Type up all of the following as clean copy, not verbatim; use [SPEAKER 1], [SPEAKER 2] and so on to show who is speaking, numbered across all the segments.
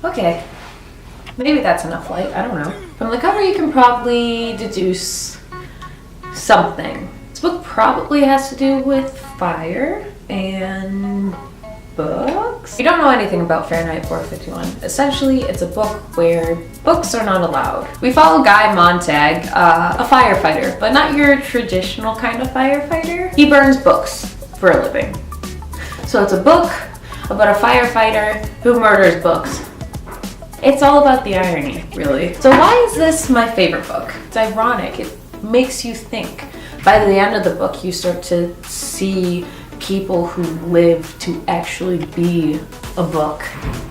[SPEAKER 1] Okay, maybe that's enough light, I don't know. From the cover you can probably deduce something. This book probably has to do with fire and books. If you don't know anything about Fahrenheit 451, essentially it's a book where books are not allowed. We follow Guy Montag, a firefighter, but not your traditional kind of firefighter. He burns books for a living. So it's a book about a firefighter who murders books. It's all about the irony, really. So why is this my favorite book? It's ironic. It makes you think. By the end of the book, you start to see people who live to actually be a book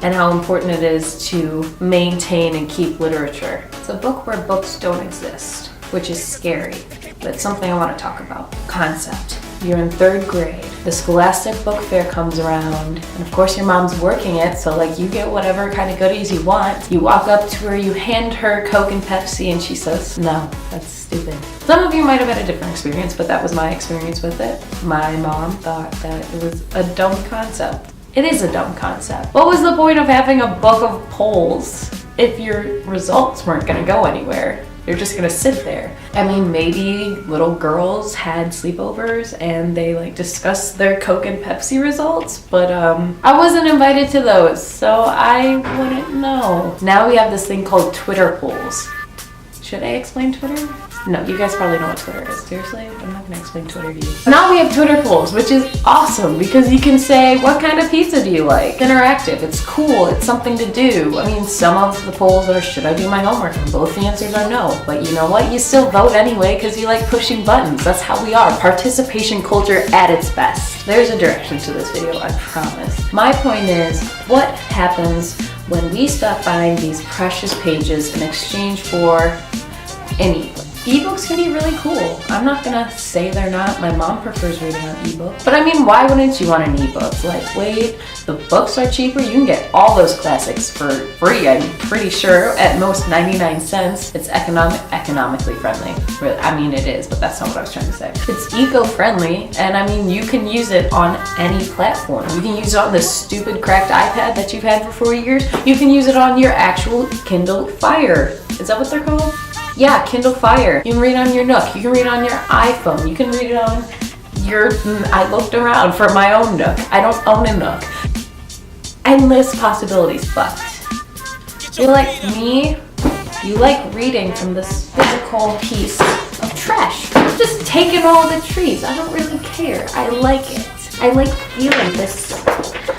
[SPEAKER 1] and how important it is to maintain and keep literature. It's a book where books don't exist, which is scary, but it's something I want to talk about. Concept. You're in 3rd grade. The Scholastic Book Fair comes around, and of course your mom's working it, so like you get whatever kind of goodies you want. You walk up to her, you hand her Coke and Pepsi, and she says, "No, that's stupid." Some of you might have had a different experience, but that was my experience with it. My mom thought that it was a dumb concept. It is a dumb concept. What was the point of having a book of polls if your results weren't gonna go anywhere? You're just gonna sit there. I mean, maybe little girls had sleepovers and they like discussed their Coke and Pepsi results, but I wasn't invited to those, so I wouldn't know. Now we have this thing called Twitter polls. Should I explain Twitter? No, you guys probably know what Twitter is. Seriously, I'm not gonna explain Twitter to you. Now we have Twitter polls, which is awesome because you can say, what kind of pizza do you like? Interactive, it's cool, it's something to do. I mean, some of the polls are, should I do my homework? And both the answers are no. But you know what? You still vote anyway because you like pushing buttons. That's how we are. Participation culture at its best. There's a direction to this video, I promise. My point is, what happens when we stop buying these precious pages in exchange for an ebook? Ebooks can be really cool. I'm not gonna say they're not. My mom prefers reading on ebook. But I mean, why wouldn't you want an ebook? Lightweight, the books are cheaper. You can get all those classics for free, I'm pretty sure, at most 99 cents. It's economically friendly. Really, I mean, it is, but that's not what I was trying to say. It's eco-friendly, and I mean, you can use it on any platform. You can use it on this stupid cracked iPad that you've had for 4 years. You can use it on your actual Kindle Fire. Is that what they're called? Yeah, Kindle Fire. You can read on your Nook. You can read on your iPhone. You can read it on your... I looked around for my own Nook. I don't own a Nook. Endless possibilities, but you're like me. You like reading from this physical piece of trash. Just taking all the trees. I don't really care. I like it. I like feeling this.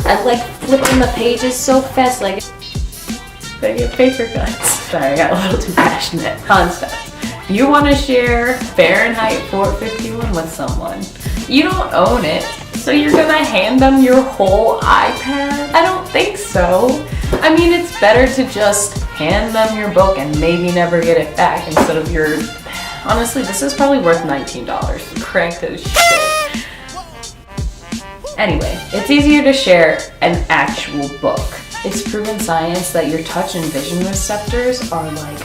[SPEAKER 1] I like flipping the pages so fast, like... I get paper cuts. Sorry, I got a little too passionate. Concept. You want to share Fahrenheit 451 with someone. You don't own it, so you're gonna hand them your whole iPad? I don't think so. I mean, it's better to just hand them your book and maybe never get it back instead of your... Honestly, this is probably worth $19. Cranked as shit. Anyway, it's easier to share an actual book. It's proven science that your touch and vision receptors are like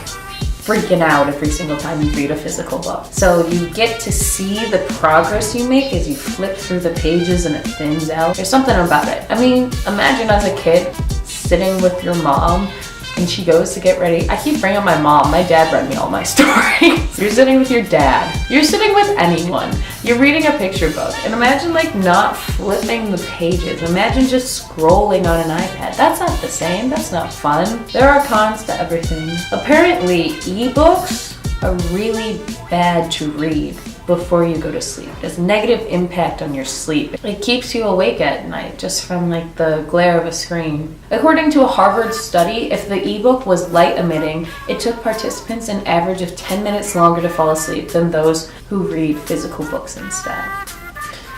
[SPEAKER 1] freaking out every single time you read a physical book. So you get to see the progress you make as you flip through the pages and it thins out. There's something about it. I mean, imagine as a kid sitting with your mom and she goes to get ready. I keep bringing up my mom. My dad read me all my stories. You're sitting with your dad. You're sitting with anyone. You're reading a picture book. And imagine like not flipping the pages. Imagine just scrolling on an iPad. That's not the same. That's not fun. There are cons to everything. Apparently, ebooks are really bad to read before you go to sleep. It has a negative impact on your sleep. It keeps you awake at night just from like the glare of a screen. According to a Harvard study, if the ebook was light emitting, it took participants an average of 10 minutes longer to fall asleep than those who read physical books instead.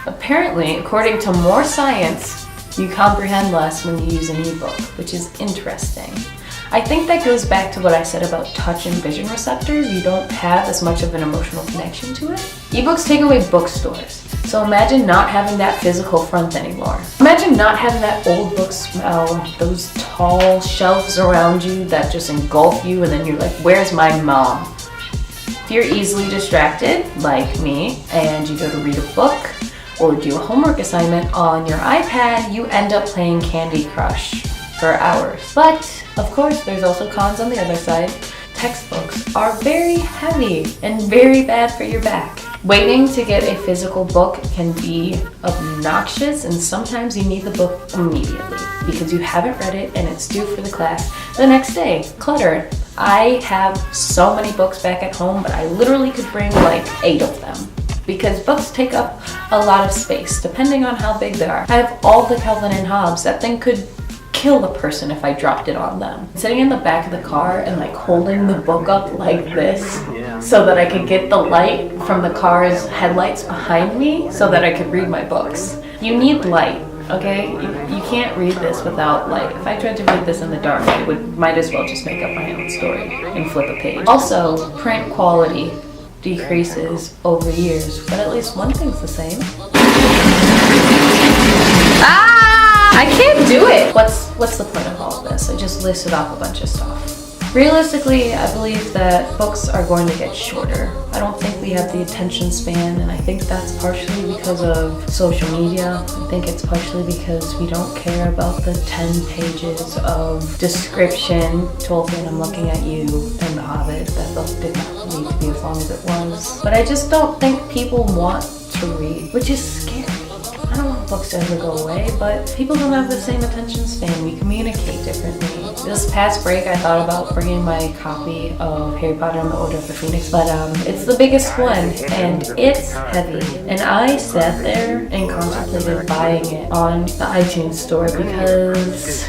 [SPEAKER 1] Apparently, according to more science, you comprehend less when you use an ebook, which is interesting. I think that goes back to what I said about touch and vision receptors. You don't have as much of an emotional connection to it. Ebooks take away bookstores. So imagine not having that physical front anymore. Imagine not having that old book smell, those tall shelves around you that just engulf you, and then you're like, where's my mom? If you're easily distracted, like me, and you go to read a book or do a homework assignment on your iPad, you end up playing Candy Crush. for hours. But of course, there's also cons on the other side. Textbooks are very heavy and very bad for your back. Waiting to get a physical book can be obnoxious, and sometimes you need the book immediately because you haven't read it and it's due for the class the next day. Clutter. I have so many books back at home, but I literally could bring like 8 of them because books take up a lot of space depending on how big they are. I have all the Calvin and Hobbes. That thing could kill the person if I dropped it on them. Sitting in the back of the car and like holding the book up like this so that I could get the light from the car's headlights behind me so that I could read my books. You need light, okay? You can't read this without light. If I tried to read this in the dark, I might as well just make up my own story and flip a page. Also, print quality decreases over years, but at least one thing's the same. I can't do it! What's the point of all of this? I just listed off a bunch of stuff. Realistically, I believe that books are going to get shorter. I don't think we have the attention span, and I think that's partially because of social media. I think it's partially because we don't care about the 10 pages of description. Tolkien, I'm looking at you, and The Hobbit. That book did not need to be as long as it was. But I just don't think people want to read, which is scary. I don't want books to ever go away, but people don't have the same attention span. We communicate differently. This past break, I thought about bringing my copy of Harry Potter and the Order of the Phoenix, but it's the biggest one, and it's heavy. And I sat there and contemplated buying it on the iTunes store because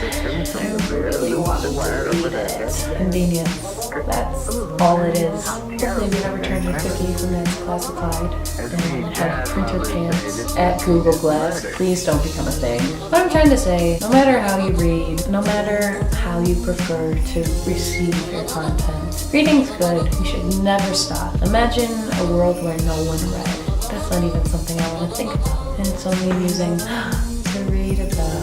[SPEAKER 1] I really wanted to read it. Convenience. That's all it is. Hopefully we never turn to cookies and it's classified and have printer pants at Google Glass. Please don't become a thing. What I'm trying to say, no matter how you read, no matter how you prefer to receive your content, reading's good. You should never stop. Imagine a world where no one read. That's not even something I want to think about. And it's only amusing to read about